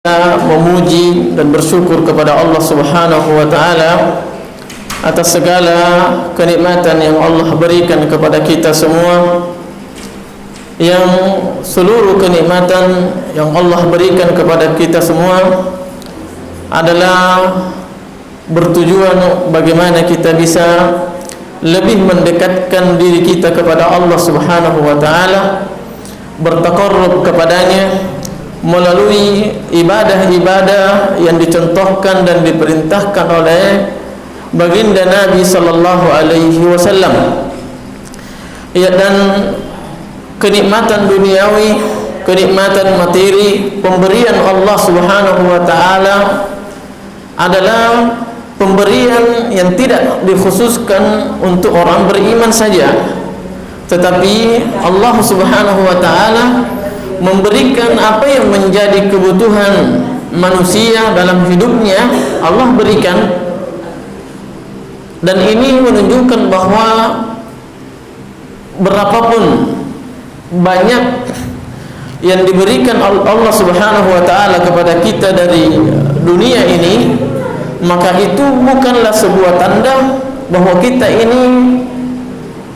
Memuji dan bersyukur kepada Allah Subhanahu wa taala atas segala kenikmatan yang Allah berikan kepada kita semua, yang seluruh kenikmatan yang Allah berikan kepada kita semua adalah bertujuan bagaimana kita bisa lebih mendekatkan diri kita kepada Allah Subhanahu wa taala, bertaqarrub kepadanya melalui ibadah-ibadah yang dicontohkan dan diperintahkan oleh baginda Nabi sallallahu alaihi wasallam. Ya, dan kenikmatan duniawi, kenikmatan materi, pemberian Allah Subhanahu wa taala adalah pemberian yang tidak dikhususkan untuk orang beriman saja, tetapi Allah Subhanahu wa taala memberikan apa yang menjadi kebutuhan manusia dalam hidupnya. Allah berikan, dan ini menunjukkan bahwa berapapun banyak yang diberikan Allah Subhanahu wa taala kepada kita dari dunia ini, maka itu bukanlah sebuah tanda bahwa kita ini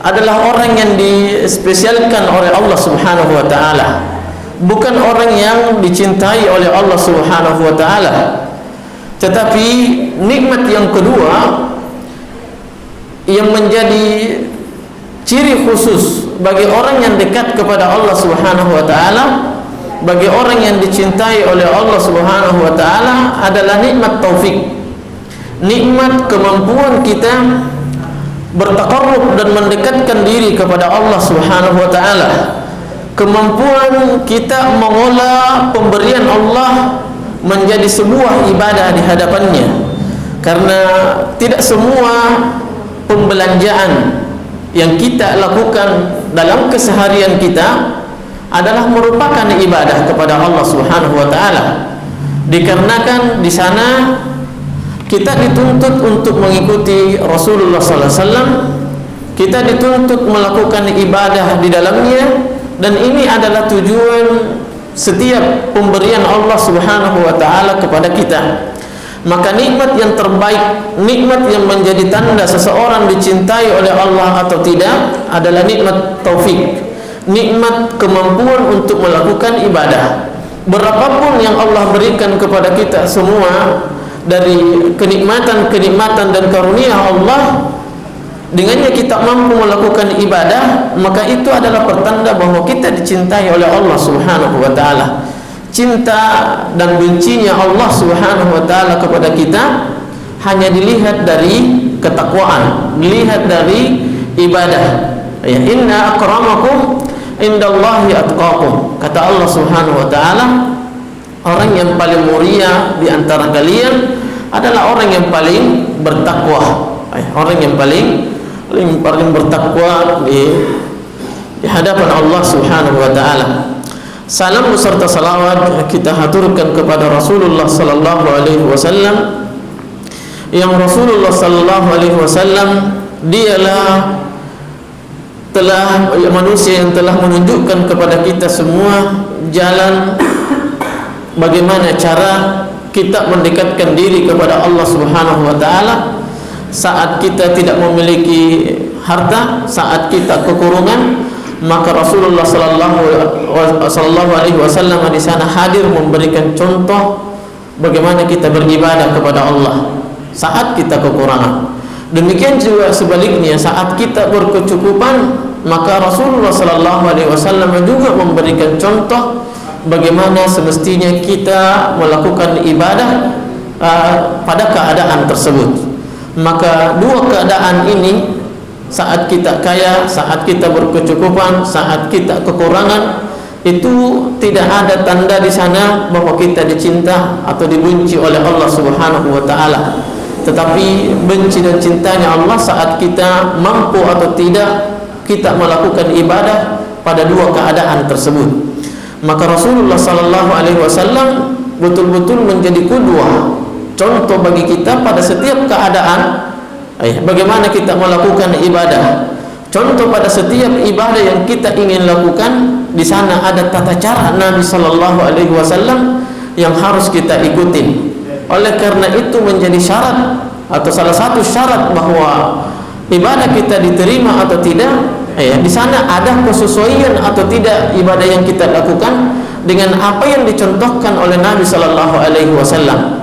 adalah orang yang dispesialkan oleh Allah Subhanahu wa taala, bukan orang yang dicintai oleh Allah Subhanahu wa taala. Tetapi nikmat yang kedua yang menjadi ciri khusus bagi orang yang dekat kepada Allah Subhanahu wa taala, bagi orang yang dicintai oleh Allah Subhanahu wa taala, adalah nikmat taufik, nikmat kemampuan kita bertaqarrub dan mendekatkan diri kepada Allah Subhanahu wa taala, kemampuan kita mengolah pemberian Allah menjadi sebuah ibadah di hadapannya. Karena tidak semua pembelanjaan yang kita lakukan dalam keseharian kita adalah merupakan ibadah kepada Allah Subhanahu wa taala. Dikarenakan di sana kita dituntut untuk mengikuti Rasulullah sallallahu alaihi wasallam, kita dituntut melakukan ibadah di dalamnya. Dan ini adalah tujuan setiap pemberian Allah Subhanahu wa taala kepada kita. Maka nikmat yang terbaik, nikmat yang menjadi tanda seseorang dicintai oleh Allah atau tidak, adalah nikmat taufik, nikmat kemampuan untuk melakukan ibadah. Berapapun yang Allah berikan kepada kita semua dari kenikmatan-kenikmatan dan karunia Allah, dengannya kita mampu melakukan ibadah, maka itu adalah pertanda bahwa kita dicintai oleh Allah Subhanahu wa taala. Cinta dan bencinya Allah Subhanahu wa taala kepada kita hanya dilihat dari ketakwaan, dilihat dari ibadah. Ya, inna akramakum indallahi atqakum. Kata Allah Subhanahu wa taala, orang yang paling mulia di antara kalian adalah orang yang paling bertakwa. Orang yang paling bertakwa di hadapan Allah Subhanahu wa taala. Salam beserta salawat kita haturkan kepada Rasulullah sallallahu alaihi wasallam, yang Rasulullah sallallahu alaihi wasallam dialah manusia yang telah menunjukkan kepada kita semua jalan bagaimana cara kita mendekatkan diri kepada Allah Subhanahu wa taala saat kita tidak memiliki harta, saat kita kekurangan. Maka Rasulullah sallallahu alaihi wasallam di sana hadir memberikan contoh bagaimana kita beribadah kepada Allah saat kita kekurangan. Demikian juga sebaliknya, saat kita berkecukupan, maka Rasulullah sallallahu alaihi wasallam juga memberikan contoh bagaimana semestinya kita melakukan ibadah pada keadaan tersebut. Maka dua keadaan ini, saat kita kaya, saat kita berkecukupan, saat kita kekurangan, itu tidak ada tanda di sana bahwa kita dicinta atau dibenci oleh Allah Subhanahu wa taala. Tetapi benci dan cintanya Allah saat kita mampu atau tidak kita melakukan ibadah pada dua keadaan tersebut. Maka Rasulullah sallallahu alaihi wasallam betul-betul menjadi qudwah, contoh bagi kita pada setiap keadaan. Bagaimana kita melakukan ibadah, contoh pada setiap ibadah yang kita ingin lakukan. Di sana ada tata cara Nabi sallallahu alaihi wasallam yang harus kita ikutin. Oleh karena itu menjadi syarat atau salah satu syarat bahwa ibadah kita diterima atau tidak, di sana ada kesesuaian atau tidak ibadah yang kita lakukan dengan apa yang dicontohkan oleh Nabi Sallallahu Alaihi Wasallam.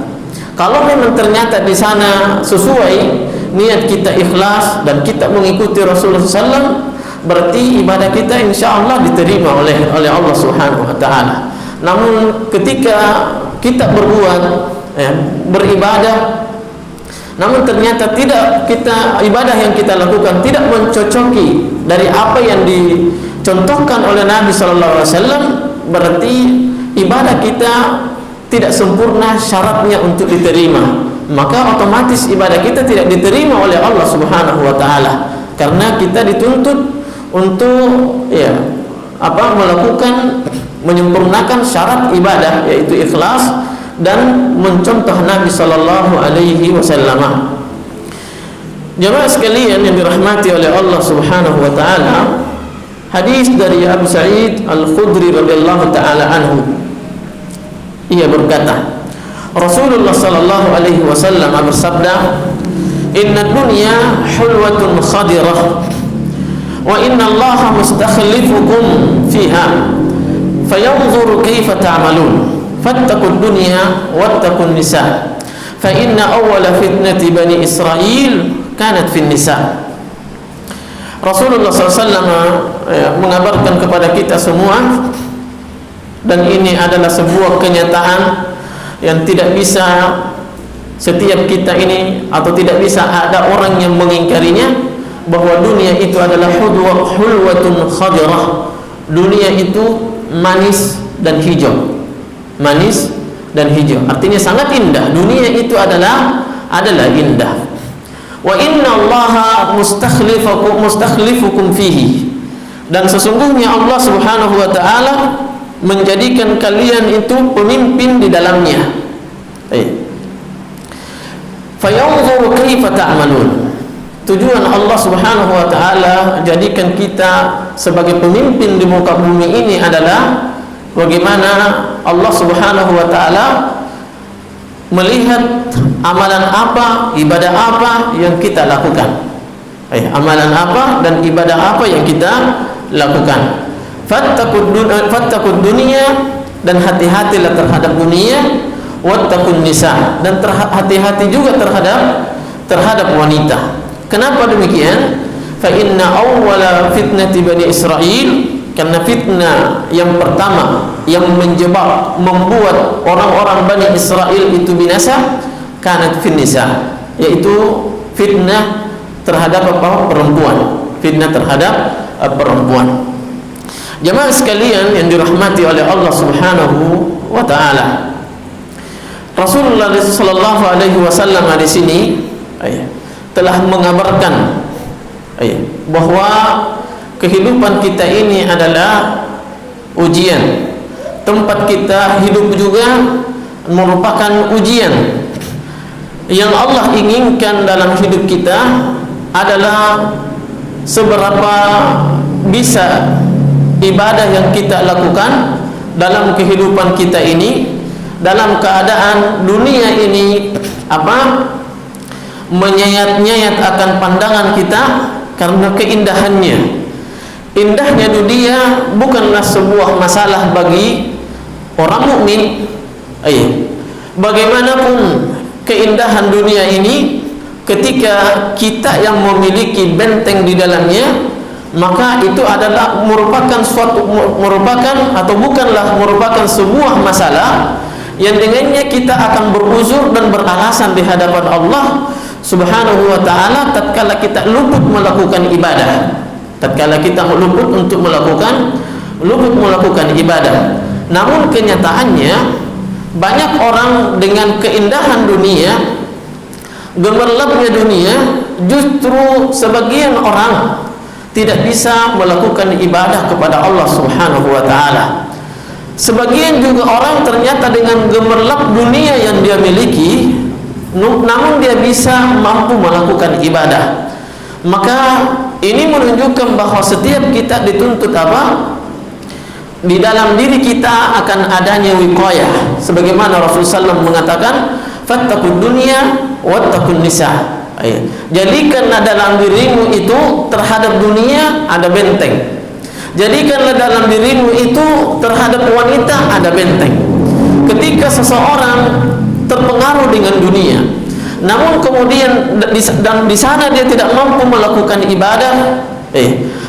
Kalau memang ternyata di sana sesuai, niat kita ikhlas dan kita mengikuti Rasulullah SAW, berarti ibadah kita insya Allah diterima oleh Allah Subhanahu Wa Taala. Namun ketika kita beribadah, namun ternyata tidak ibadah yang kita lakukan tidak mencocoki dari apa yang dicontohkan oleh Nabi Sallallahu Alaihi Wasallam, berarti ibadah kita tidak sempurna syaratnya untuk diterima, maka otomatis ibadah kita tidak diterima oleh Allah Subhanahu Wa Taala, karena kita dituntut untuk menyempurnakan syarat ibadah, yaitu ikhlas dan mencontoh Nabi Sallallahu Alaihi Wasallam. Jemaah sekalian yang dirahmati oleh Allah Subhanahu Wa Taala, hadis dari Abu Sa'id Al-Khudri radhiyallahu taala anhu, ia berkata, Rasulullah Sallallahu Alaihi Wasallam bersabda, "Inna dunya hulwatun khadirah, wa inna Allah mustakhlifukum fiha, fayanzuru kaifa ta'malun, fattaqud dunya wattaqun nisa, fa inna awwala fitnati bani Israil kanat fin nisa." Rasulullah SAW mengabarkan kepada kita semua, dan ini adalah sebuah kenyataan yang tidak bisa setiap kita ini atau tidak bisa ada orang yang mengingkarinya, bahwa dunia itu adalah hulwatun khadirah. Dunia itu manis dan hijau. Manis dan hijau artinya sangat indah. Dunia itu adalah indah. Wa inna Allaha mustakhlifukum fihi, dan sesungguhnya Allah Subhanahu Wa Taala menjadikan kalian itu pemimpin di dalamnya. Fayanzuru kaifa ta'malun. Tujuan Allah Subhanahu Wa Taala jadikan kita sebagai pemimpin di muka bumi ini adalah bagaimana Allah Subhanahu Wa Taala melihat amalan apa, ibadah apa yang kita lakukan. Amalan apa dan ibadah apa yang kita lakukan. Fattaqud dunia, dan hati-hatilah terhadap dunia, wattaqun nisa, dan hati-hati juga terhadap wanita. Kenapa demikian? Fa inna awwala fitnati bani Israil, karena fitnah yang pertama yang membuat orang-orang Bani Israel itu binasa, kanat fin nisa, yaitu fitnah terhadap perempuan. Fitnah terhadap perempuan. Jemaah sekalian yang dirahmati oleh Allah Subhanahu Wa Taala, Rasulullah sallallahu alaihi wasallam di sini telah mengabarkan bahwa kehidupan kita ini adalah ujian. Tempat kita hidup juga merupakan ujian. Yang Allah inginkan dalam hidup kita adalah seberapa bisa ibadah yang kita lakukan dalam kehidupan kita ini, dalam keadaan dunia ini menyayat-nyayat akan pandangan kita karena keindahannya. Indahnya dunia bukanlah sebuah masalah bagi orang mukmin. Bagaimanapun keindahan dunia ini, ketika kita yang memiliki benteng di dalamnya, maka itu adalah merupakan sebuah masalah yang dengannya kita akan beruzur dan beralasan di hadapan Allah Subhanahu Wa Taala tatkala kita luput melakukan ibadah, tatkala kita luput melakukan ibadah. Namun kenyataannya banyak orang dengan keindahan dunia, gemerlapnya dunia, justru sebagian orang tidak bisa melakukan ibadah kepada Allah Subhanahu Wa Taala. Sebagian juga orang ternyata dengan gemerlap dunia yang dia miliki, namun dia bisa mampu melakukan ibadah. Maka ini menunjukkan bahwa setiap kita dituntut di dalam diri kita akan adanya wiqayah, sebagaimana Rasulullah SAW mengatakan, fattaqud dunya wattaqun nisa. Jadikanlah dalam dirimu itu terhadap dunia ada benteng. Jadikanlah dalam dirimu itu terhadap wanita ada benteng. Ketika seseorang terpengaruh dengan dunia, namun kemudian di sana dia tidak mampu melakukan ibadah,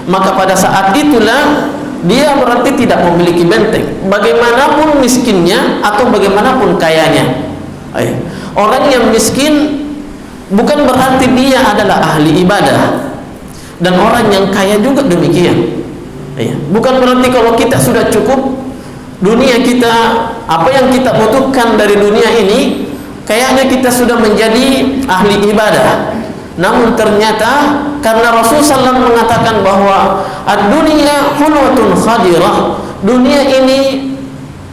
maka pada saat itulah dia berarti tidak memiliki benteng, bagaimanapun miskinnya atau bagaimanapun kayanya. Orang yang miskin bukan berarti dia adalah ahli ibadah, dan orang yang kaya juga demikian. Bukan berarti kalau kita sudah cukup dunia kita, apa yang kita butuhkan dari dunia ini, kayaknya kita sudah menjadi ahli ibadah. Namun ternyata karena Rasulullah SAW mengatakan bahwa ad-dunya hulwatun khadirah, dunia ini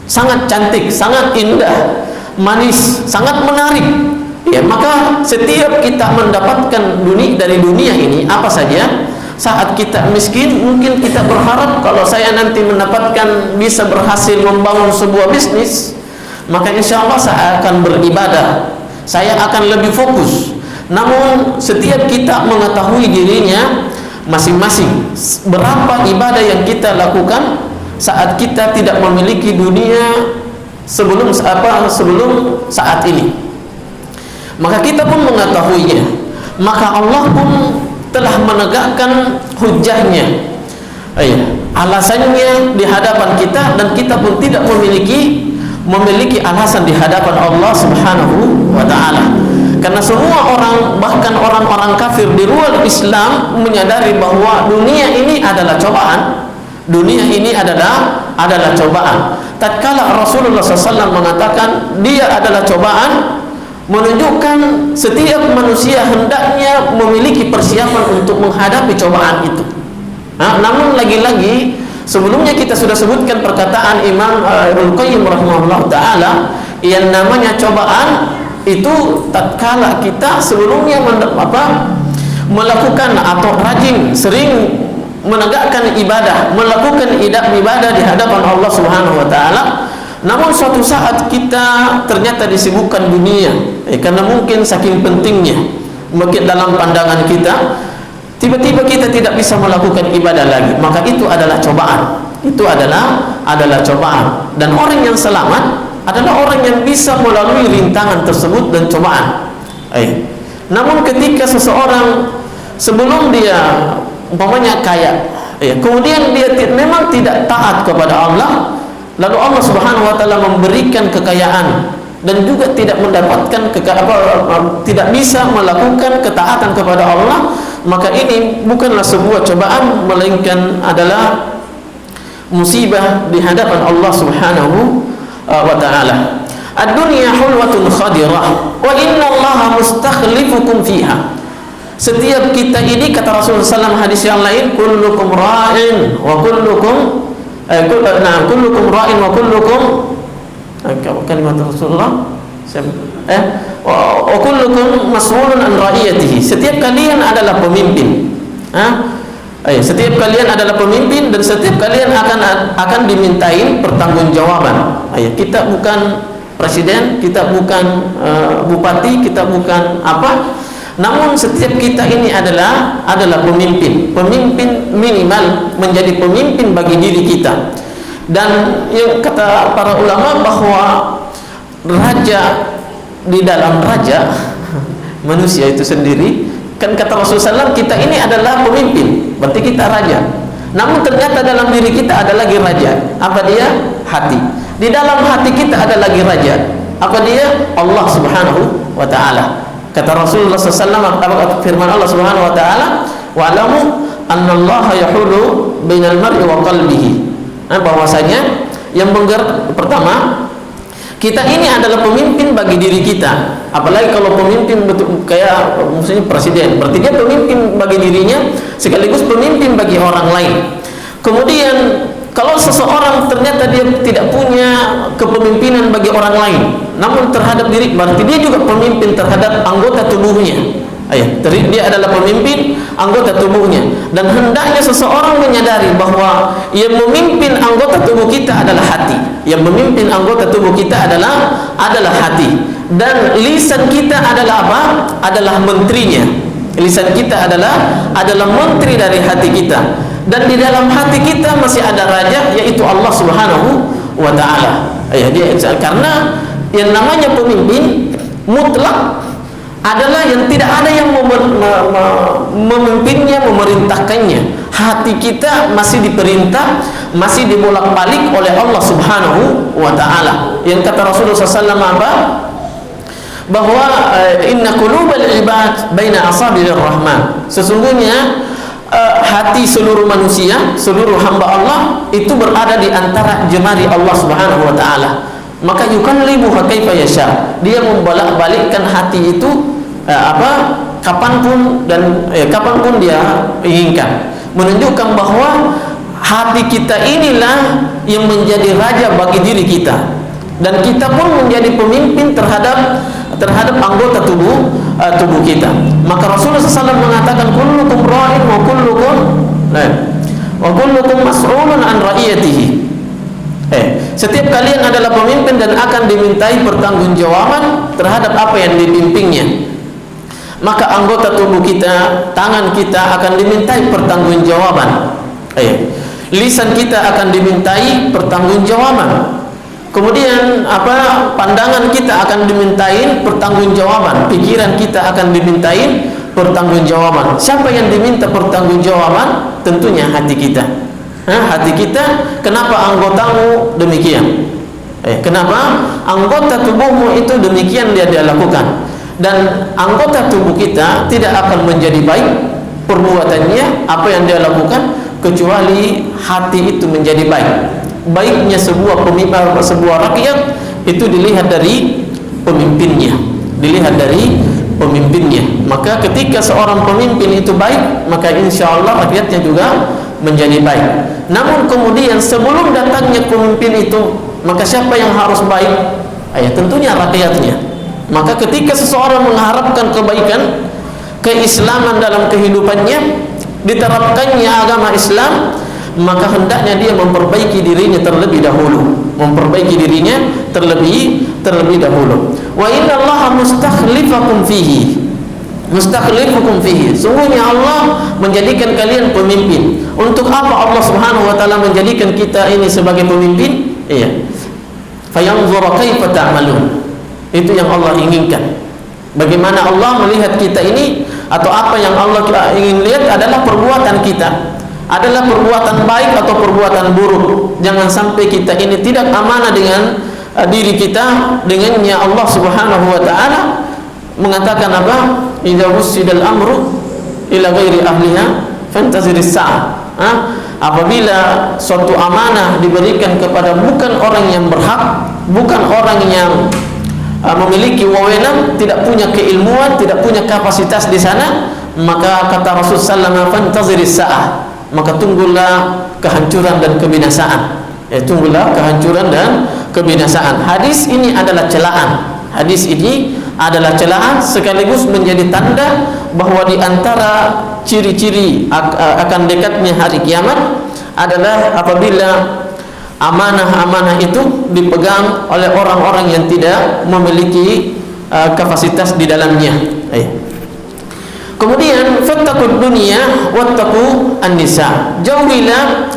sangat cantik, sangat indah, manis, sangat menarik. Maka setiap kita mendapatkan dari dunia ini apa saja, saat kita miskin mungkin kita berharap kalau saya nanti mendapatkan, bisa berhasil membangun sebuah bisnis, maka insya Allah saya akan beribadah, saya akan lebih fokus. Namun setiap kita mengetahui dirinya masing-masing, berapa ibadah yang kita lakukan saat kita tidak memiliki dunia sebelum saat ini, maka kita pun mengetahuinya. Maka Allah pun telah menegakkan hujahnya, alasannya di hadapan kita, dan kita pun tidak memiliki alasan di hadapan Allah Subhanahu wa ta'ala. Karena semua orang, bahkan orang-orang kafir di luar Islam, menyadari bahwa dunia ini adalah cobaan. Dunia ini adalah cobaan. Tatkala Rasulullah SAW mengatakan dia adalah cobaan, menunjukkan setiap manusia hendaknya memiliki persiapan untuk menghadapi cobaan itu. Namun lagi-lagi sebelumnya kita sudah sebutkan perkataan Imam Ibnu Qayyim rahimahullah ta'ala, yang namanya cobaan itu tatkala kita sebelumnya melakukan atau rajin, sering menegakkan ibadah, melakukan ibadah di hadapan Allah Subhanahu wa ta'ala, namun suatu saat kita ternyata disibukkan dunia, karena mungkin saking pentingnya mungkin dalam pandangan kita, tiba-tiba kita tidak bisa melakukan ibadah lagi, maka itu adalah cobaan. Itu adalah cobaan. Dan orang yang selamat adalah orang yang bisa melalui rintangan tersebut dan cobaan. Namun ketika seseorang sebelum dia umpamanya kaya, kemudian dia memang tidak taat kepada Allah, lalu Allah Subhanahu wa ta'ala memberikan kekayaan dan juga tidak mendapatkan tidak bisa melakukan ketaatan kepada Allah, maka ini bukanlah sebuah cobaan, melainkan adalah musibah di hadapan Allah Subhanahu wa ta'ala. Ad-dunya hulwatun khadirah wa inna Allaha mustakhlifukum fiha. Setiap kita ini, kata Rasulullah SAW hadis yang lain, kullukum ra'in wa kullukum kullukum ra'in wa kullukum, kalimat Rasulullah, wa kullukum mas'ulun an ra'iyatihi. Setiap kalian adalah pemimpin. Setiap kalian adalah pemimpin, dan setiap kalian akan dimintain pertanggungjawaban. Kita bukan presiden, kita bukan bupati, kita bukan apa. Namun setiap kita ini adalah pemimpin minimal menjadi pemimpin bagi diri kita. Dan yang kata para ulama bahwa raja di dalam raja manusia itu sendiri, kan kata Rasulullah SAW, kita ini adalah pemimpin, berarti kita raja. Namun ternyata dalam diri kita ada lagi raja. Apa dia? Hati. Di dalam hati kita ada lagi raja. Apa dia? Allah Subhanahu wa ta'ala. Kata Rasulullah SAW, firman Allah Subhanahu wa ta'ala, wa'lamu annallaha yahulu bainal mar'i wa qalbihi. Bahwasanya yang pertama, kita ini adalah pemimpin bagi diri kita. Apalagi kalau pemimpin betul kayak maksudnya presiden, berarti dia pemimpin bagi dirinya sekaligus pemimpin bagi orang lain. Kemudian kalau seseorang ternyata dia tidak punya kepemimpinan bagi orang lain, namun terhadap diri, berarti dia juga pemimpin terhadap anggota tubuhnya. Dia adalah pemimpin anggota tubuhnya, dan hendaknya seseorang menyadari bahwa yang memimpin anggota tubuh kita adalah hati. Yang memimpin anggota tubuh kita adalah hati, dan lisan kita adalah apa? Adalah menterinya. Lisan kita adalah menteri dari hati kita, dan di dalam hati kita masih ada raja, yaitu Allah Subhanahu wa taala. Karena yang namanya pemimpin mutlak adalah yang tidak ada yang memimpinnya, memerintahkannya. Hati kita masih diperintah, masih dibolak-balik oleh Allah Subhanahu wa taala. Yang kata Rasulullah SAW apa? Bahwa inna qulubal ibad baina asabi'ir rahman. Sesungguhnya hati seluruh manusia, seluruh hamba Allah itu berada di antara jemari Allah Subhanahu wa taala. Maka yukallibuha kaifa yasha. Dia membolak-balikkan hati itu kapanpun dia inginkan, menunjukkan bahwa hati kita inilah yang menjadi raja bagi diri kita, dan kita pun menjadi pemimpin terhadap anggota tubuh kita. Maka Rasulullah SAW mengatakan kullukum ra'in wa kullukum mas'ulun an ra'iyatihi. Setiap kalian adalah pemimpin dan akan dimintai pertanggungjawaban terhadap apa yang dipimpinnya. Maka anggota tubuh kita, tangan kita akan dimintai pertanggungjawaban. Lisan kita akan dimintai pertanggungjawaban. Kemudian pandangan kita akan dimintai pertanggungjawaban. Pikiran kita akan dimintai pertanggungjawaban. Siapa yang diminta pertanggungjawaban? Tentunya hati kita. Hati kita. Kenapa anggotamu demikian? Kenapa anggota tubuhmu itu demikian dia lakukan? Dan anggota tubuh kita tidak akan menjadi baik perbuatannya, apa yang dia lakukan, kecuali hati itu menjadi baik. Baiknya sebuah rakyat itu dilihat dari pemimpinnya, Maka ketika seorang pemimpin itu baik, maka insya Allah rakyatnya juga menjadi baik. Namun kemudian sebelum datangnya pemimpin itu, maka siapa yang harus baik? Tentunya rakyatnya. Maka ketika seseorang mengharapkan kebaikan, keislaman dalam kehidupannya, diterapkannya agama Islam, maka hendaknya dia memperbaiki dirinya terlebih dahulu. Wa inna Allaha mustakhlifukum fihi. Sungguhnya Allah menjadikan kalian pemimpin. Untuk apa Allah Subhanahu wa taala menjadikan kita ini sebagai pemimpin? Fayanzura kaifa ta'malun. Itu yang Allah inginkan. Bagaimana Allah melihat kita ini, atau apa yang Allah ingin lihat adalah perbuatan kita, adalah perbuatan baik atau perbuatan buruk. Jangan sampai kita ini tidak amanah dengan diri kita. Dengannya Allah Subhanahu wa taala mengatakan apa? Idza wussidal amru ila ghairi ahliha fantaziris sa'ah. Apabila suatu amanah diberikan kepada bukan orang yang berhak, bukan orang yang memiliki wewenang, tidak punya keilmuan, tidak punya kapasitas di sana, maka kata Rasulullah SAW, fantaziris sa'ah, maka tunggulah kehancuran dan kebinasaan. Tunggulah kehancuran dan kebinasaan. Hadis ini adalah celaan sekaligus menjadi tanda bahwa di antara ciri-ciri akan dekatnya hari kiamat adalah apabila amanah-amanah itu dipegang oleh orang-orang yang tidak memiliki kapasitas di dalamnya. Kemudian fattaqud dunya wattaqu an-nisa. Jauhilah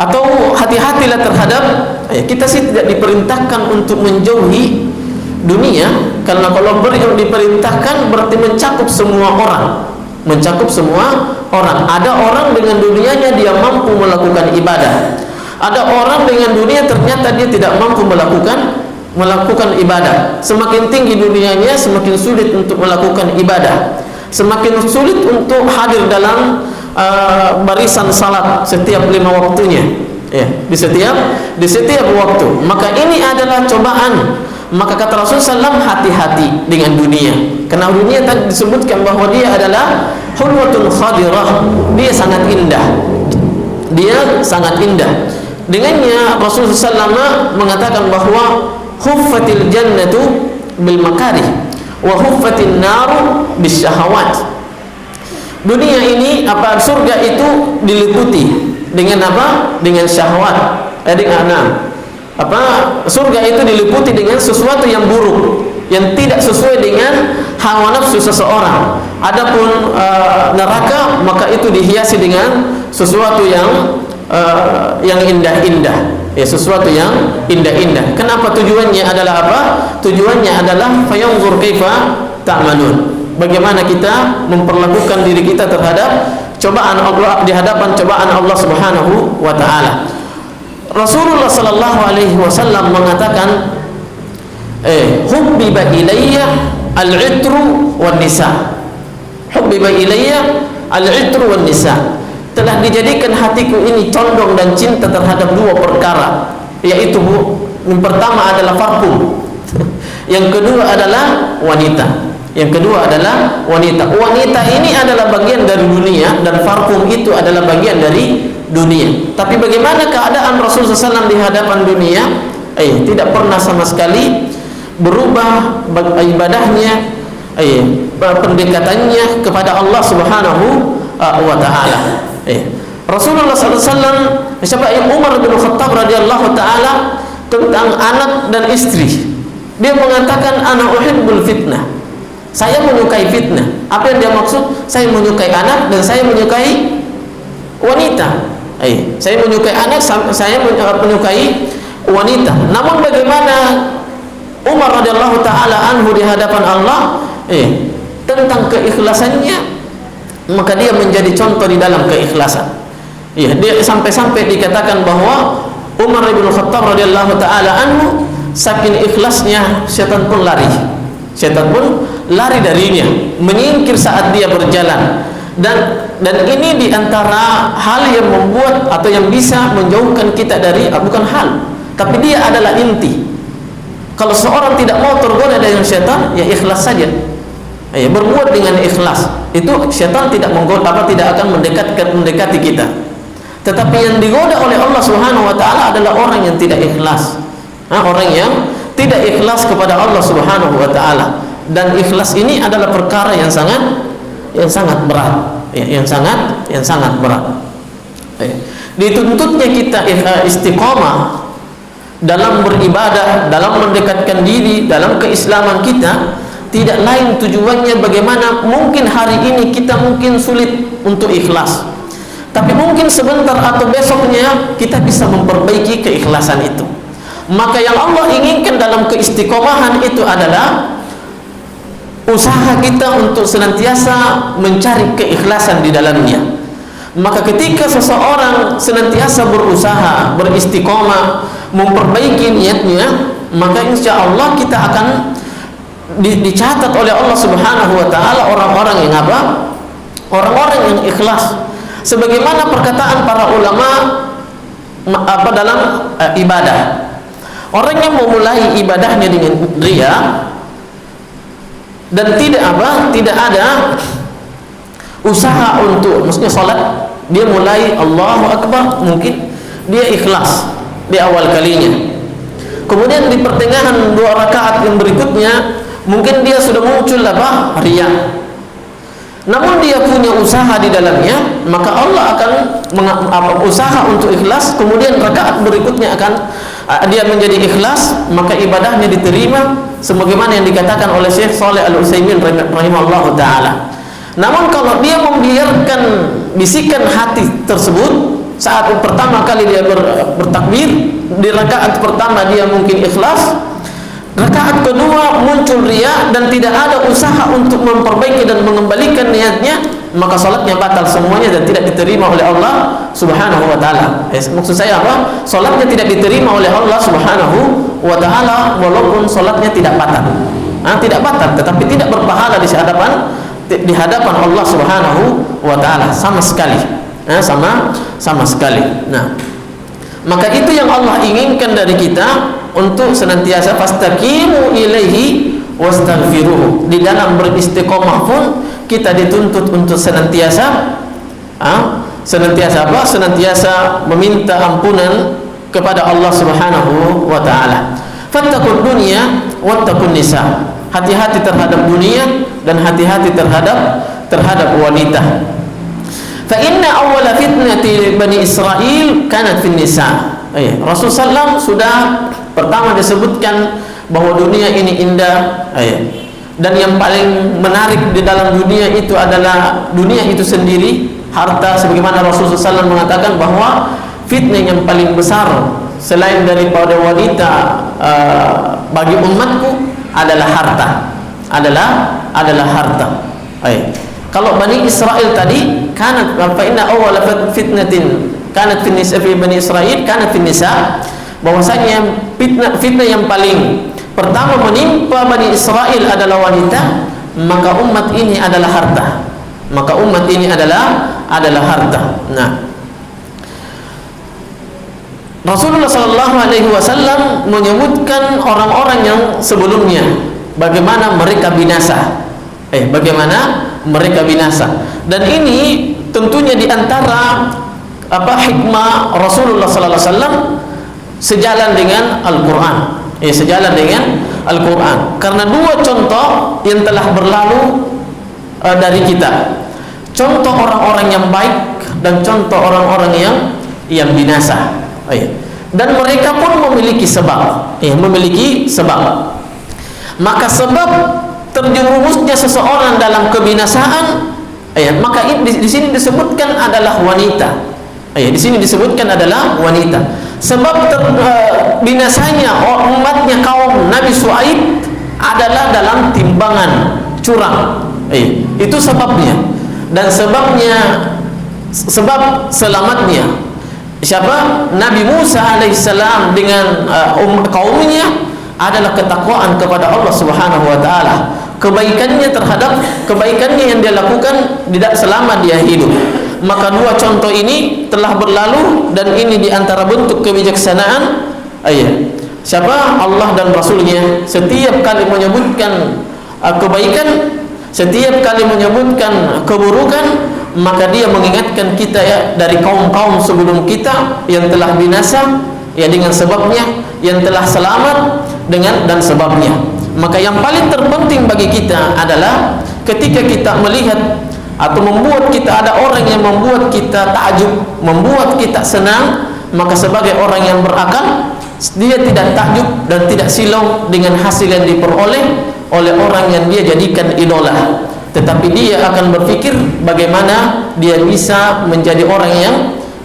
atau hati-hatilah terhadap kita sih tidak diperintahkan untuk menjauhi dunia, karena kalau diperintahkan berarti mencakup semua orang. Ada orang dengan dunianya dia mampu melakukan ibadah. Ada orang dengan dunia ternyata dia tidak mampu melakukan ibadah. Semakin tinggi dunianya, semakin sulit untuk melakukan ibadah. Semakin sulit untuk hadir dalam barisan salat setiap 5 waktunya. Di setiap waktu. Maka ini adalah cobaan. Maka kata Rasulullah SAW, hati-hati dengan dunia. Karena dunia tadi disebutkan bahwa dia adalah hulwatun khadirah. Dia sangat indah. Dengannya Rasulullah SAW mengatakan bahwa huffatil jannatu bil makarih wa huffatin naru bis syahawat. Dunia ini surga itu diliputi dengan apa? Dengan syahwat. Surga itu diliputi dengan sesuatu yang buruk, yang tidak sesuai dengan hawa nafsu seseorang. Adapun neraka, maka itu dihiasi dengan sesuatu yang indah-indah, sesuatu yang indah-indah. Kenapa? Tujuannya adalah apa? Tujuannya adalah fayanzur kaifa ta'malun. Bagaimana kita memperlakukan diri kita terhadap cobaan Allah, di hadapan cobaan Allah Subhanahu wa taala. Rasulullah sallallahu alaihi wasallam mengatakan, hubbiba ilayya al-'itru wan nisa. Hubbiba ilayya al-'itru wan nisa. Telah dijadikan hatiku ini condong dan cinta terhadap dua perkara, yaitu yang pertama adalah parfum, yang kedua adalah wanita. Yang kedua adalah wanita. Wanita ini adalah bagian dari dunia, dan parfum itu adalah bagian dari dunia. Tapi bagaimana keadaan Rasulullah SAW di hadapan dunia? Tidak pernah sama sekali berubah ibadahnya, pendekatannya kepada Allah Subhanahu wa taala. Rasulullah SAW, Umar bin Khattab radhiyallahu taala, tentang anak dan istri, dia mengatakan, ana uhibbul fitnah. Saya menyukai fitnah. Apa yang dia maksud? Saya menyukai anak dan saya menyukai wanita. Saya menyukai anak, saya menyukai wanita. Namun bagaimana Umar radhiyallahu taala anhu di hadapan Allah tentang keikhlasannya, maka dia menjadi contoh di dalam keikhlasan. Dia sampai-sampai dikatakan bahwa Umar bin Khattab radhiyallahu taala anhu saking ikhlasnya, setan pun lari. Setan pun lari darinya, menyingkir saat dia berjalan. Dan ini diantara hal yang membuat atau yang bisa menjauhkan kita dari, bukan hal, tapi dia adalah inti. Kalau seorang tidak mau tergoda dengan setan, ya ikhlas saja. Berbuat dengan ikhlas, itu setan tidak menggoda, tidak akan mendekati kita. Tetapi yang digoda oleh Allah Subhanahu wa taala adalah orang yang tidak ikhlas. Orang yang tidak ikhlas kepada Allah Subhanahu wa taala. Dan ikhlas ini adalah perkara yang sangat berat, yang sangat berat. Dituntutnya kita istiqamah dalam beribadah, dalam mendekatkan diri dalam keislaman kita, tidak lain tujuannya bagaimana mungkin hari ini kita mungkin sulit untuk ikhlas, tapi mungkin sebentar atau besoknya kita bisa memperbaiki keikhlasan itu. Maka yang Allah inginkan dalam keistiqomahan itu adalah usaha kita untuk senantiasa mencari keikhlasan di dalamnya. Maka ketika seseorang senantiasa berusaha, beristiqomah, memperbaiki niatnya, maka insya Allah kita akan dicatat oleh Allah Subhanahu wa taala orang-orang yang apa? Orang-orang yang ikhlas. Sebagaimana perkataan para ulama dalam ibadah. Orang yang memulai ibadahnya dengan riya dan tidak ada usaha untuk, maksudnya salat, dia mulai Allahu Akbar, mungkin dia ikhlas di awal kalinya. Kemudian di pertengahan 2 rakaat yang berikutnya mungkin dia sudah muncul riya. Namun dia punya usaha di dalamnya, maka Allah akan usaha untuk ikhlas. Kemudian rakaat berikutnya akan dia menjadi ikhlas, maka ibadahnya diterima sebagaimana yang dikatakan oleh Syekh Shalih Al-Utsaimin rahimahullahu taala. Namun kalau dia membiarkan bisikan hati tersebut saat pertama kali dia bertakbir, di rakaat pertama dia mungkin ikhlas, rakaat kedua muncul riya dan tidak ada usaha untuk memperbaiki dan mengembalikan niatnya, maka salatnya batal semuanya dan tidak diterima oleh Allah Subhanahu wa taala. Maksud saya apa? Salatnya tidak diterima oleh Allah Subhanahu wa taala walaupun salatnya tidak batal. Tidak batal, tetapi tidak berpahala di hadapan Allah Subhanahu wa taala sama sekali. Sama sekali. Nah, maka itu yang Allah inginkan dari kita, untuk senantiasa fastaqimu ilaihi wastaghfiruhu. Di dalam beristiqomah pun kita dituntut untuk senantiasa senantiasa meminta ampunan kepada Allah Subhanahu wa taala. Fattaqud dunya wattaqun nisa. Hati-hati terhadap dunia dan hati-hati terhadap terhadap wanita. Fa inna awwala fitnati Bani Israil kanat fin nisa. Rasulullah SAW sudah pertama disebutkan bahwa dunia ini indah, dan yang paling menarik di dalam dunia itu adalah dunia itu sendiri, harta, sebagaimana Rasulullah SAW mengatakan bahwa fitnah yang paling besar selain daripada wanita bagi umatku adalah harta, adalah harta. Kalau Bani Israel tadi kanat fa inna awwala fitnatin kanat fi nisa fi Bani Israil kanat fi nisa, bahwasanya fitnah yang paling pertama menimpa Bani Israel adalah wanita, maka umat ini adalah harta. Maka umat ini adalah harta. Nah, Rasulullah SAW menyebutkan orang-orang yang sebelumnya bagaimana mereka binasa. Bagaimana mereka binasa. Dan ini tentunya diantara hikmah Rasulullah SAW sejalan dengan Al-Quran. Sejalan dengan Al-Quran. Karena dua contoh yang telah berlalu dari kita, contoh orang-orang yang baik dan contoh orang-orang yang binasa. Dan mereka pun memiliki sebab, memiliki sebab. Maka sebab terjerumusnya seseorang dalam kebinasaan, maka di sini disebutkan adalah wanita. Di sini disebutkan adalah wanita. Sebab binasanya umatnya kaum Nabi Shu'aib adalah dalam timbangan curang. Itu sebabnya. Dan sebab selamatnya siapa? Nabi Musa alaihissalam dengan kaumnya adalah ketakwaan kepada Allah Subhanahu wa taala. Kebaikannya yang dia lakukan tidak selama dia hidup. Maka dua contoh ini telah berlalu, dan ini diantara bentuk kebijaksanaan siapa? Allah dan Rasulnya. Setiap kali menyebutkan kebaikan, setiap kali menyebutkan keburukan, maka dia mengingatkan kita dari kaum-kaum sebelum kita yang telah binasa dengan sebabnya, yang telah selamat dan sebabnya. Maka yang paling terpenting bagi kita adalah ketika kita melihat atau membuat kita ada orang yang membuat kita takjub, membuat kita senang, maka sebagai orang yang berakal, dia tidak takjub dan tidak silau dengan hasil yang diperoleh oleh orang yang dia jadikan idola, tetapi dia akan berpikir bagaimana dia bisa menjadi orang yang,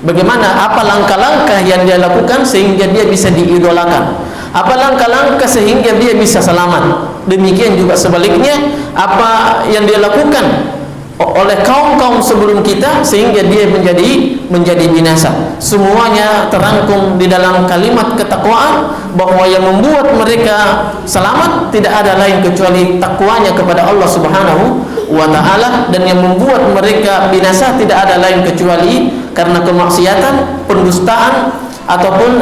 bagaimana apa langkah-langkah yang dia lakukan sehingga dia bisa diidolakan, apa langkah-langkah sehingga dia bisa selamat. Demikian juga sebaliknya, apa yang dia lakukan oleh kaum-kaum sebelum kita sehingga dia menjadi binasa. Semuanya terangkum di dalam kalimat ketakwaan, bahwa yang membuat mereka selamat tidak ada lain kecuali takwanya kepada Allah Subhanahu wa taala, dan yang membuat mereka binasa tidak ada lain kecuali karena kemaksiatan, pendustaan ataupun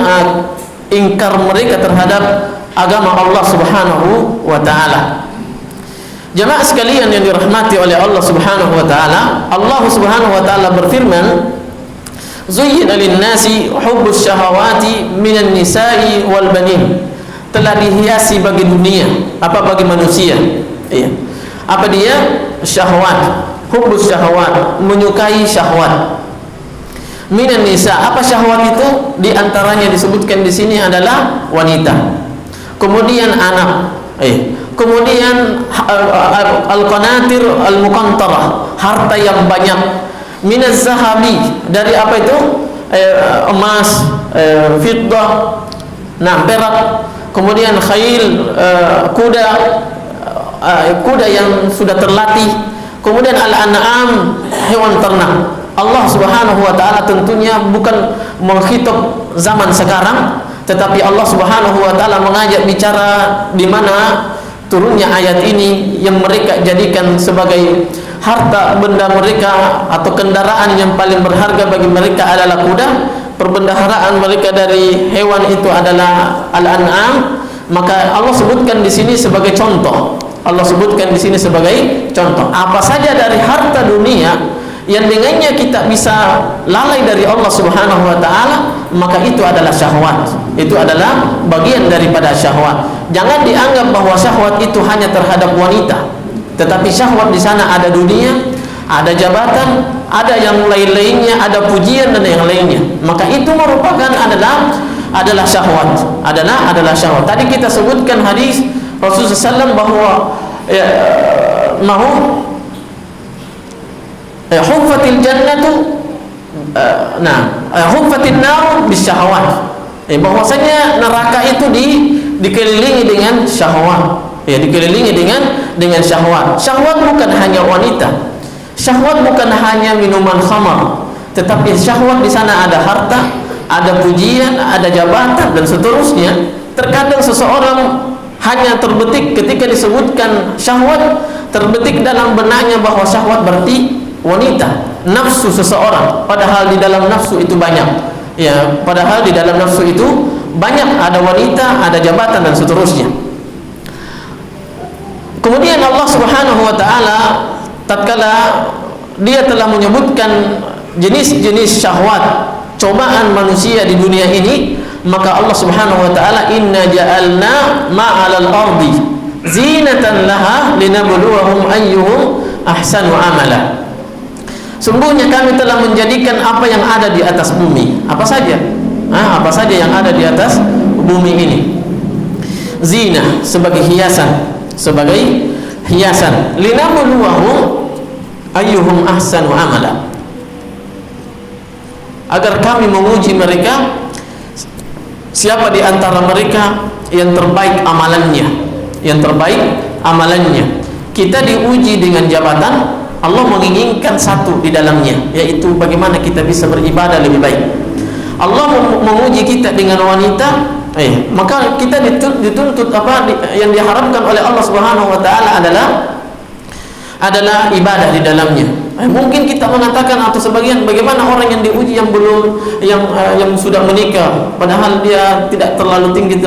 ingkar mereka terhadap agama Allah Subhanahu wa taala. Jemaah sekalian yang dirahmati oleh Allah Subhanahu wa taala, Allah Subhanahu wa taala berfirman, "Zuyyina lin-nasi hubbus syahawati minan nisa'i wal banin." Telah dihiasi bagi dunia, bagi manusia. Apa dia? Syahwat. Hubbus syahawat, menyukai syahwat. Minan nisa, apa syahwat itu? Di antaranya disebutkan di sini adalah wanita. Kemudian anak. Kemudian al-qanatir al-muqantarah, harta yang banyak. Minaz zahabi, dari apa itu? Emas, fiddah, perak. Kemudian khail, kuda yang sudah terlatih. Kemudian al-an'am, hewan ternak. Allah Subhanahu wa taala tentunya bukan menghitung zaman sekarang, tetapi Allah Subhanahu wa taala mengajak bicara di mana turunnya ayat ini yang mereka jadikan sebagai harta benda mereka atau kendaraan yang paling berharga bagi mereka adalah kuda. Perbendaharaan mereka dari hewan itu adalah al-an'am. Maka Allah sebutkan di sini sebagai contoh. Allah sebutkan di sini sebagai contoh. Apa saja dari harta dunia yang dengannya kita bisa lalai dari Allah Subhanahu wa taala, maka itu adalah syahwat. Itu adalah bagian daripada syahwat. Jangan dianggap bahwa syahwat itu hanya terhadap wanita, tetapi syahwat di sana ada dunia, ada jabatan, ada yang lain-lainnya, ada pujian dan yang lainnya. Maka itu merupakan adalah syahwat, adalah syahwat. Tadi kita sebutkan hadis Rasulullah SAW bahwa huffatil jannatu huffatin nar bisyahwat. Bahwasanya neraka itu dikelilingi dengan syahwat. Dikelilingi dengan syahwat. Syahwat bukan hanya wanita. Syahwat bukan hanya minuman khamar, tetapi syahwat di sana ada harta, ada pujian, ada jabatan dan seterusnya. Terkadang seseorang hanya terbetik ketika disebutkan syahwat, terbetik dalam benaknya bahwa syahwat berarti wanita, nafsu seseorang, padahal di dalam nafsu itu banyak. Padahal di dalam nafsu itu banyak, ada wanita, ada jabatan dan seterusnya. Kemudian Allah Subhanahu wa taala tatkala dia telah menyebutkan jenis-jenis syahwat cobaan manusia di dunia ini, maka Allah Subhanahu wa taala inna ja'alna ma'alal ardi zinatan laha linabluwahum ayyuhum ahsanu amala. Sungguhnya kami telah menjadikan apa yang ada di atas bumi, apa saja yang ada di atas bumi ini, zina, sebagai hiasan linabluwahum ayyuhum ahsanu amala, agar kami menguji mereka siapa di antara mereka yang terbaik amalannya. Kita diuji dengan jabatan, Allah menginginkan satu di dalamnya, yaitu bagaimana kita bisa beribadah lebih baik. Allah menguji kita dengan wanita, maka kita dituntut yang diharapkan oleh Allah Subhanahu wa taala adalah ibadah di dalamnya. Mungkin kita mengatakan atau sebagian, bagaimana orang yang diuji yang sudah menikah, padahal dia tidak terlalu tinggi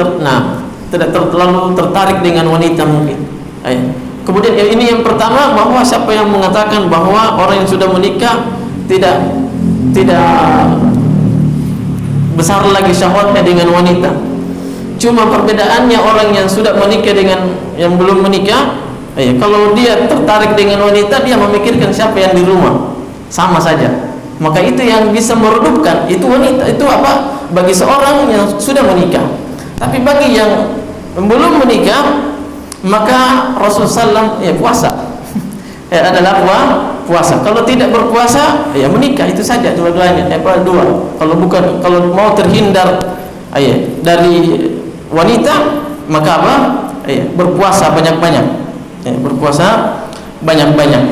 tidak terlalu tertarik dengan wanita mungkin. Kemudian ini yang pertama, bahwa siapa yang mengatakan bahwa orang yang sudah menikah tidak besar lagi syahwatnya dengan wanita. Cuma perbedaannya orang yang sudah menikah dengan yang belum menikah, kalau dia tertarik dengan wanita, dia memikirkan siapa yang di rumah, sama saja. Maka itu yang bisa meredupkan, itu wanita, itu bagi seorang yang sudah menikah. Tapi bagi yang belum menikah, maka Rasulullah SAW puasa adalah puasa. Kalau tidak berpuasa, menikah, itu saja dua-duanya. Kalau mau terhindar dari wanita, maka berpuasa banyak-banyak. Berpuasa banyak-banyak.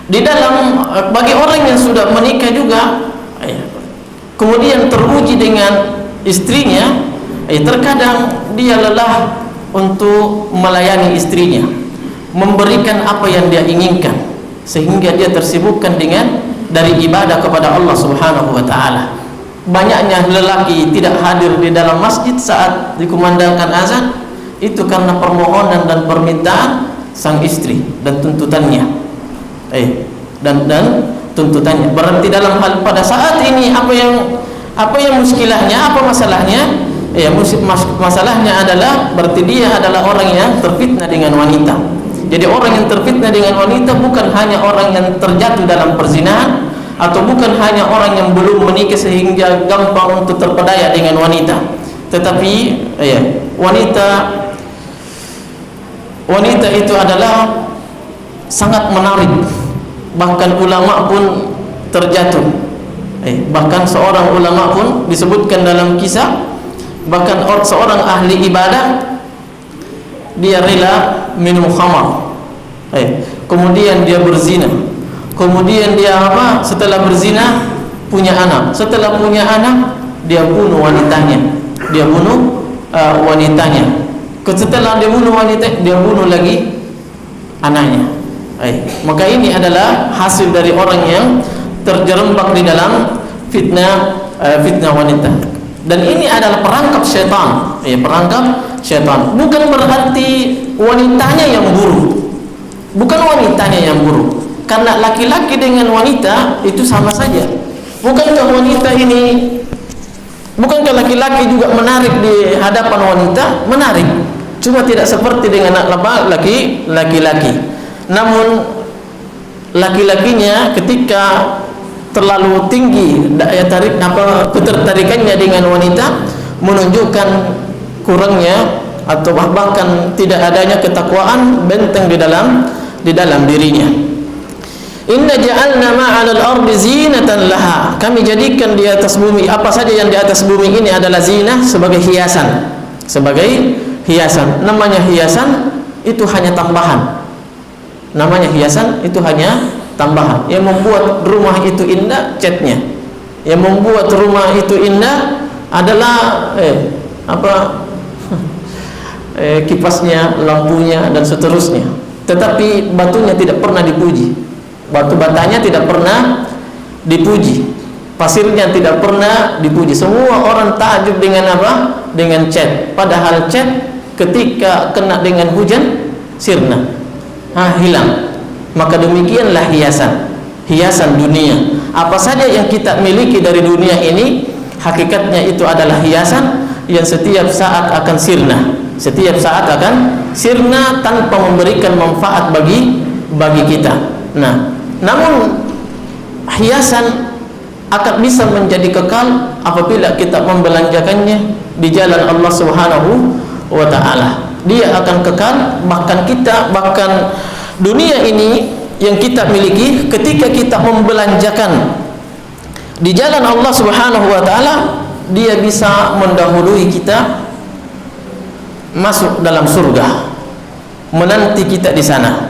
Di dalam bagi orang yang sudah menikah juga, kemudian teruji dengan istrinya, terkadang dia lelah untuk melayani istrinya, memberikan apa yang dia inginkan, sehingga dia tersibukkan dari ibadah kepada Allah Subhanahu wa taala. Banyaknya lelaki tidak hadir di dalam masjid saat dikumandangkan azan, itu karena permohonan dan permintaan sang istri dan tuntutannya. Dan tuntutannya. Berarti dalam hal pada saat ini apa yang muskilahnya, apa masalahnya? Masalahnya adalah berarti dia adalah orang yang terfitnah dengan wanita. Jadi orang yang terfitnah dengan wanita bukan hanya orang yang terjatuh dalam perzinahan, atau bukan hanya orang yang belum menikah sehingga gampang untuk terpedaya dengan wanita, tetapi wanita itu adalah sangat menarik. Bahkan ulama pun terjatuh. Bahkan seorang ulama pun disebutkan dalam kisah, bahkan seorang ahli ibadah, dia rela minum khamar, kemudian dia berzina, kemudian dia setelah berzina punya anak, setelah punya anak dia bunuh wanitanya, setelah dia bunuh wanita, dia bunuh lagi anaknya. Maka ini adalah hasil dari orang yang terjerembab di dalam fitnah wanita. Dan ini adalah perangkap syaitan. Bukan berarti wanitanya yang buruk, karena laki-laki dengan wanita itu sama saja. Bukankah laki-laki juga menarik di hadapan wanita? Menarik, cuma tidak seperti dengan laki-laki. Namun laki-lakinya ketika terlalu tinggi daya tarik ketertarikannya dengan wanita, menunjukkan kurangnya atau bahkan tidak adanya ketakwaan benteng di dalam dirinya. Inna ja'alna ma'alal ardi zinatan laha. Kami jadikan di atas bumi, apa saja yang di atas bumi ini adalah zinah, sebagai hiasan. Sebagai hiasan. Namanya hiasan itu hanya tambahan. Namanya hiasan itu hanya tambahan. Yang membuat rumah itu indah, catnya. Yang membuat rumah itu indah adalah kipasnya, lampunya, dan seterusnya. Tetapi batunya tidak pernah dipuji. Batu batanya tidak pernah dipuji, pasirnya tidak pernah dipuji. Semua orang takjub dengan apa? Dengan cat. Padahal cat ketika kena dengan hujan sirna, hilang. Maka demikianlah hiasan dunia. Apa saja yang kita miliki dari dunia ini, hakikatnya itu adalah hiasan yang setiap saat akan sirna. Setiap saat akan sirna tanpa memberikan manfaat bagi kita. Namun hiasan akan bisa menjadi kekal apabila kita membelanjakannya di jalan Allah Subhanahu wa taala. Dia akan kekal, bahkan dunia ini yang kita miliki, ketika kita membelanjakan di jalan Allah Subhanahu wa taala, dia bisa mendahului kita masuk dalam surga, menanti kita di sana.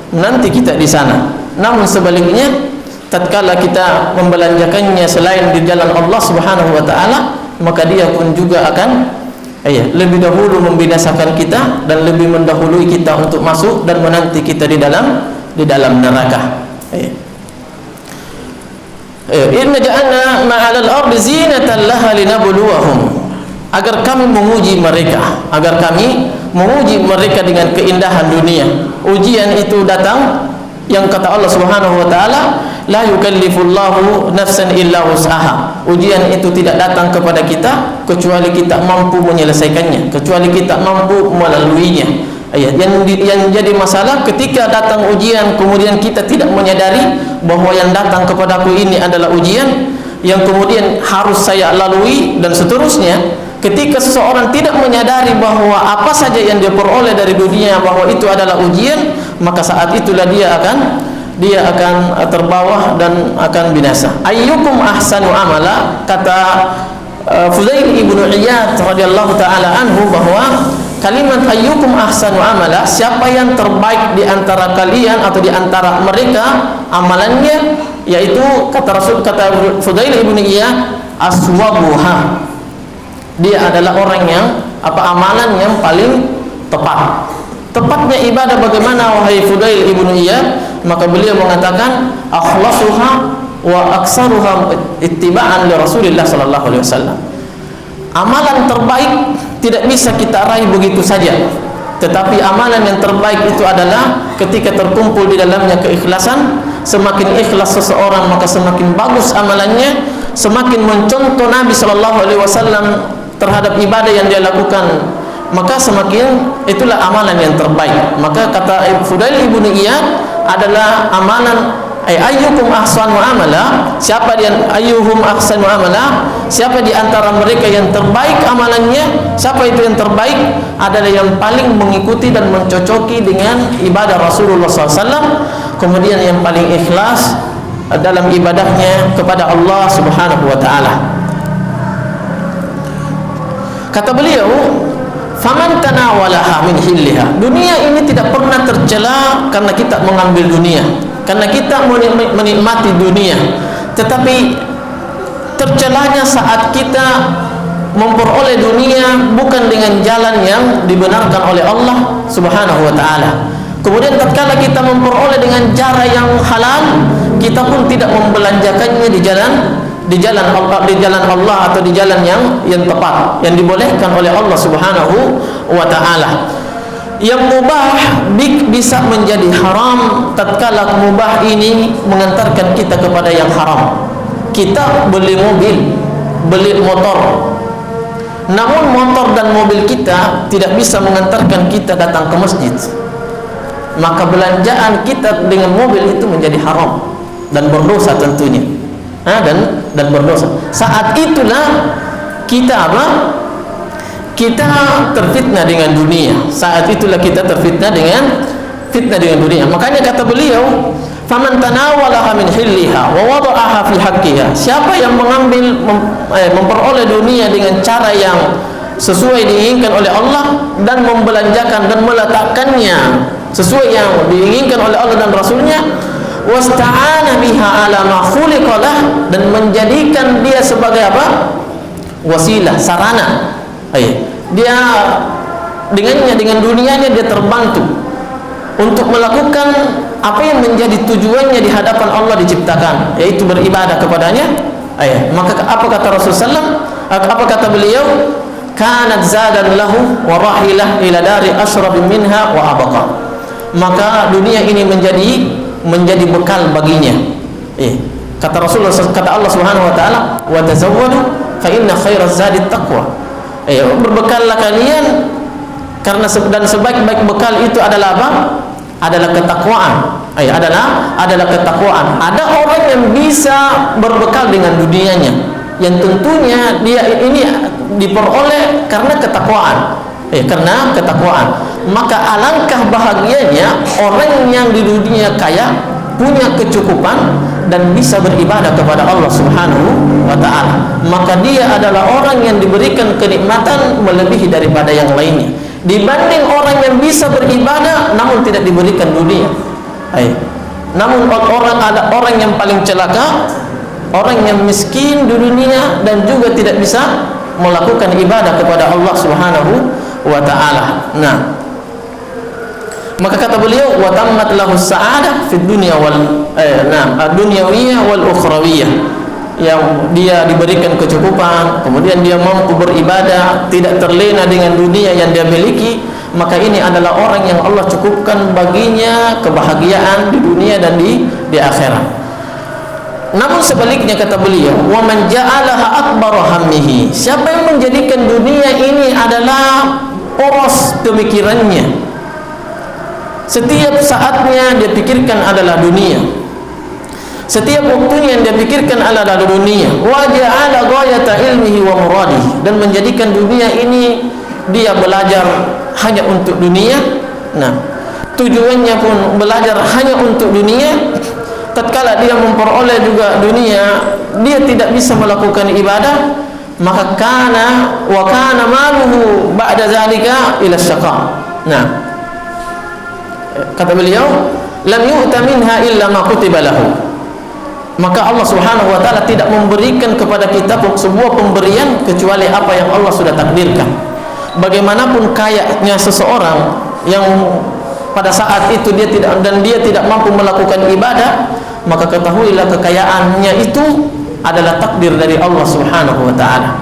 Menanti kita di sana. Namun sebaliknya, tatkala kita membelanjakannya selain di jalan Allah Subhanahu wa taala, maka dia pun juga akan lebih dahulu membinasakan kita dan lebih mendahului kita untuk masuk dan menanti kita di dalam neraka. Inna ja'alna ma'alal ardi zinatan laha linabluwahum. Agar kami menguji mereka dengan keindahan dunia. Ujian itu datang, yang kata Allah Subhanahu wa taala, la yukallifullahu nafsan illa wus'aha. Ujian itu tidak datang kepada kita kecuali kita mampu menyelesaikannya, kecuali kita mampu melaluinya. Yang jadi masalah ketika datang ujian kemudian kita tidak menyadari bahwa yang datang kepadaku ini adalah ujian yang kemudian harus saya lalui dan seterusnya. Ketika seseorang tidak menyadari bahwa apa saja yang dia peroleh dari dunia bahwa itu adalah ujian, maka saat itulah dia akan terbawa dan akan binasa. Ayyukum ahsanu amala, kata Fudail ibnu Iyad radhiyallahu taala anhu, bahwa kalimat ayyukum ahsanu amala, siapa yang terbaik di antara kalian atau di antara mereka amalannya, yaitu kata Fudail ibnu Iyad, aswabuha. Dia adalah orang yang amalan yang paling tepat. Tepatnya ibadah bagaimana wahai Fudail ibnu Iyad? Maka beliau mengatakan akhlasuha wa aksaruha ittiba'an li Rasulillah sallallahu alaihi wasallam. Amalan terbaik tidak bisa kita raih begitu saja. Tetapi amalan yang terbaik itu adalah ketika terkumpul di dalamnya keikhlasan. Semakin ikhlas seseorang maka semakin bagus amalannya, semakin mencontoh Nabi sallallahu alaihi wasallam terhadap ibadah yang dia lakukan, maka semakin itulah amalan yang terbaik. Maka kata Fudail ibnu Iyad adalah amalan ayyukum ahsanu amala, siapa di antara mereka yang terbaik amalannya, siapa itu yang terbaik adalah yang paling mengikuti dan mencocoki dengan ibadah Rasulullah SAW, kemudian yang paling ikhlas dalam ibadahnya kepada Allah Subhanahu wa taala. Kata beliau, faman tanawalaha min hilliha. Dunia ini tidak pernah tercela karena kita mengambil dunia, karena kita menikmati dunia. Tetapi tercelanya saat kita memperoleh dunia bukan dengan jalan yang dibenarkan oleh Allah Subhanahu wa taala. Kemudian tatkala kita memperoleh dengan cara yang halal, kita pun tidak membelanjakannya di jalan Allah atau di jalan yang tepat, yang dibolehkan oleh Allah Subhanahu wa taala. Yang mubah bisa menjadi haram tatkala mubah ini mengantarkan kita kepada yang haram. Kita beli mobil, beli motor, namun motor dan mobil kita tidak bisa mengantarkan kita datang ke masjid. maka belanjaan kita dengan mobil itu menjadi haram dan berdosa tentunya. Dan berdosa. Saat itulah kita kita terfitnah dengan dunia. Saat itulah kita terfitnah dengan dunia. Makanya kata beliau, faman tanawalaha min hilliha wa wada'aha fi haqqiha. Siapa yang mengambil memperoleh dunia dengan cara yang sesuai diinginkan oleh Allah dan membelanjakan dan meletakkannya sesuai yang diinginkan oleh Allah dan Rasulnya, wasta'ana biha ala ma khuliqalah, dan menjadikan dia sebagai wasilah, sarana. Dia dengannya, dengan dunianya dia terbantu untuk melakukan apa yang menjadi tujuannya di hadapan Allah diciptakan, yaitu beribadah kepadanya. Maka apa kata Rasulullah? Apa kata beliau? Kanat zadan lahu wa rahilah ila dari ashrab minha wa abqa. Maka dunia ini menjadi bekal baginya. Kata Rasulullah, kata Allah Subhanahu wa taala, wa tazawwadu fa inna khairaz zadi taqwa. Berbekallah kalian, karena dan sebaik-baik bekal itu adalah adalah ketakwaan. Adalah ketakwaan. Ada orang yang bisa berbekal dengan dunianya, yang tentunya dia ini diperoleh karena ketakwaan. Karena ketakwaan. Maka alangkah bahagianya orang yang di dunia kaya, punya kecukupan dan bisa beribadah kepada Allah Subhanahu wa taala. Maka dia adalah orang yang diberikan kenikmatan melebihi daripada yang lainnya, dibanding orang yang bisa beribadah namun tidak diberikan dunia. Namun ada orang yang paling celaka, orang yang miskin di dunia dan juga tidak bisa melakukan ibadah kepada Allah Subhanahu wa taala. Maka kata beliau, wa tammat lahu sa'adah fid dunya wal dunyawiyah wal ukhrawiyah. Yang dia diberikan kecukupan, kemudian dia mampu beribadah, tidak terlena dengan dunia yang dia miliki, maka ini adalah orang yang Allah cukupkan baginya kebahagiaan di dunia dan di akhirat. Namun sebaliknya kata beliau, wa man ja'alaha akbar hammihi. Siapa yang menjadikan dunia ini adalah poros pemikirannya, setiap saatnya dia pikirkan adalah dunia, setiap waktunya yang dia pikirkan adalah dunia, wa ja'ala ghayata ilmihi wa muradihi, dan menjadikan dunia ini dia belajar hanya untuk dunia. Tujuannya pun belajar hanya untuk dunia. Tatkala dia memperoleh juga dunia, dia tidak bisa melakukan ibadah, maka kana maluhu ba'da zalika ila syaqa. Kata beliau, lam yu'ta minha illa ma kutiba lahu. Maka Allah Subhanahu wa taala tidak memberikan kepada kita sebuah pemberian kecuali apa yang Allah sudah takdirkan. Bagaimanapun kayanya seseorang yang pada saat itu dia tidak mampu melakukan ibadah, maka ketahuilah kekayaannya itu adalah takdir dari Allah Subhanahu wa taala.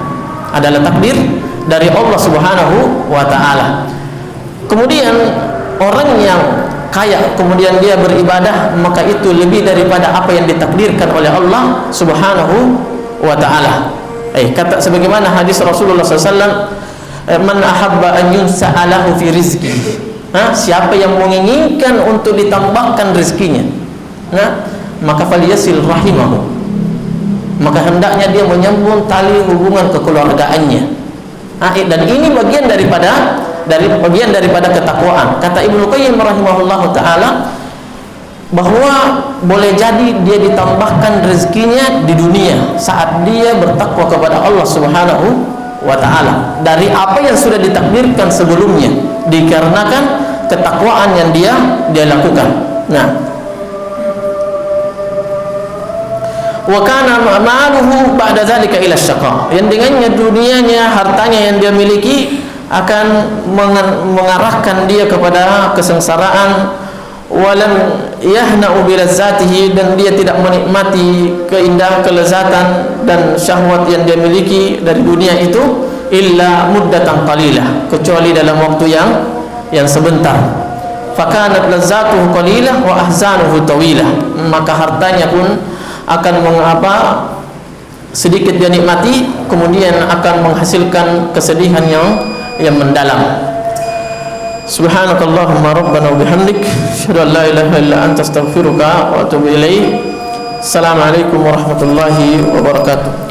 Adalah takdir dari Allah Subhanahu wa taala. Kemudian orang yang kaya kemudian dia beribadah, maka itu lebih daripada apa yang ditakdirkan oleh Allah Subhanahu wa taala. Kata sebagaimana hadis Rasulullah SAW, man ahabba an yunsa'alahu fi rizqi. Siapa yang menginginkan untuk ditambahkan rezekinya, maka falyasil rahimahu, maka hendaknya dia menyambung tali hubungan kekeluargaannya. Dan ini bagian daripada ketakwaan. Kata Ibnu Qayyim rahimahullahu taala bahwa boleh jadi dia ditambahkan rezekinya di dunia saat dia bertakwa kepada Allah Subhanahu wa taala dari apa yang sudah ditakdirkan sebelumnya, dikarenakan ketakwaan yang dia lakukan. Wa kana ma'aluhu ba'da dzalika ila syaqa. Yang dengannya dunianya, hartanya yang dia miliki akan mengarahkan dia kepada kesengsaraan. Walam yahna'u bi lazzatihi, dan dia tidak menikmati keindahan, kelezatan dan syahwat yang dia miliki dari dunia itu illa muddatan qalilah, kecuali dalam waktu yang sebentar. Fakanat lazzatuhu qalilah wa ahzanuhu tawilah. Maka hartanya pun akan sedikit dia nikmati, kemudian akan menghasilkan kesedihan yang mendalam. Subhanakallahumma rabbana wa bihamdik, asyhadu an la ilaha illa anta, astaghfiruka wa atubu ilaik. Assalamualaikum warahmatullahi wabarakatuh.